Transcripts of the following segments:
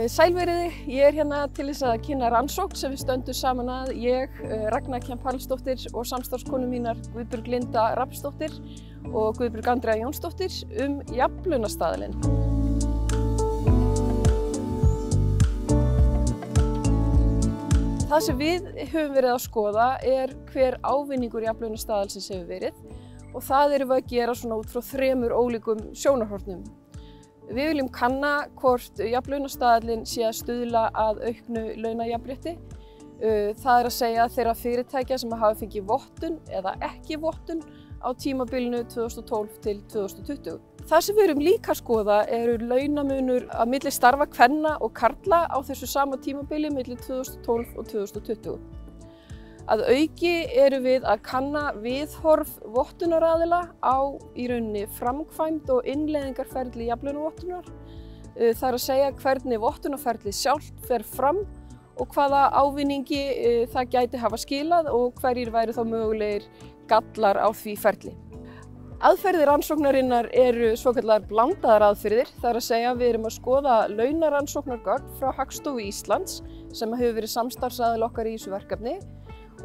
Sælveriði, ég hérna til þess að kynna rannsókn sem við stöndum saman að, ég, Ragna Kjamp-Pálsdóttir og samstarfskonu mínar Guðbjörg Linda Rafnsdóttir og Guðbjörg Andrea Jónsdóttir jafnlaunastaðalinn. Það sem við höfum verið að skoða hver ávinningur jafnlaunastaðalsins hefur verið og það erum við að gera svona út frá 3 ólíkum sjónarhornum. Við viljum kanna hvort jafnlaunastaðallinn sé að stuðla að auknu launajafnrétti. Það er að segja þeirra fyrirtækja sem hafa fengið vottun eða ekki vottun á tímabilinu 2012 til 2020. Það sem við erum líka að skoða launamunur á milli starfa kvenna og karla á þessu sama tímabili milli 2012 og 2020. Að auki erum við að kanna viðhorf vottunaraðila á í rauninni framkvæmd og innleiðingarferli jafnlaunavottunar. Það er að segja hvernig vottunarferlið sjálft fer fram og hvaða ávinningi það gæti hafa skilað og hverjir væru þá mögulegir gallar á því ferli. Aðferðir rannsóknarinnar eru svokallaðar blandaðar aðferðir. Það er að segja við erum að skoða launarannsóknargögn frá Hagstofu Íslands sem hefur verið samstarfsaðili okkar í þessu verkefni.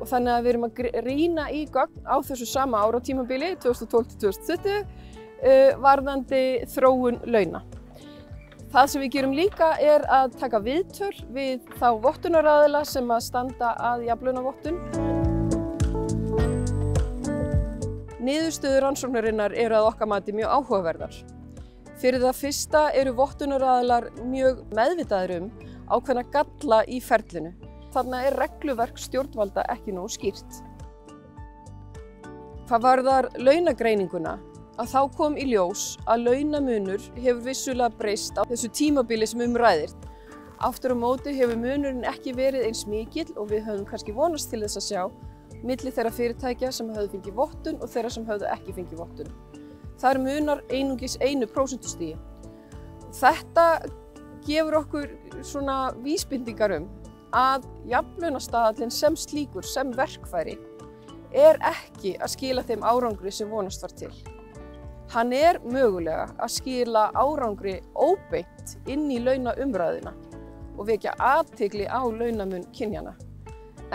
Og þannig að við erum að rýna í gögn á þessu sama áratímabili 2012 til 2020 varðandi þróun launa. Það sem við gerum líka að taka viðtöl við þá vottunaraðila sem að standa að jafnlaunavottun. Niðurstöður rannsóknarinnar eru að okkar mati mjög áhugaverðar. Fyrir það fyrsta eru vottunaraðilar mjög meðvitaðir ákveðna galla í ferlinu. Þarna regluverk stjórnvalda ekki nógu skýrt. Hvað varðar launagreininguna, þá kom í ljós að launamunur hefur vissulega breyst á þessu tímabili sem ræðir. Aftur á móti hefur munurinn ekki verið eins mikill og við höfum kannski vonast til þess að sjá milli þeirra fyrirtækja sem höfðu fengið vottun og þeirra sem höfðu ekki fengið vottun. Þar munar einungis 1%. Þetta gefur okkur svona vísbendingar að jafnlaunastaðallinn sem slíkur, sem verkfæri, ekki að skila þeim árangri sem vonast var til. Hann mögulega að skila árangri óbeint inn í launaumræðuna og vekja athygli á launamun kynjanna.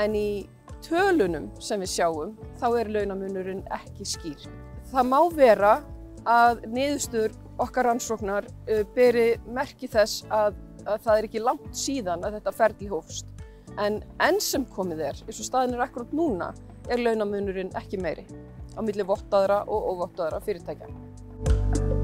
En í tölunum sem við sjáum, þá launamunurinn ekki skýr. Það má vera að niðurstöður okkar rannsóknar beri merki þess að það ekki langt síðan að þetta ferli hófst. En enn sem komið eins og staðan akkúrat núna, launamunurinn ekki meiri á milli vottaðra og óvottaðra fyrirtækja.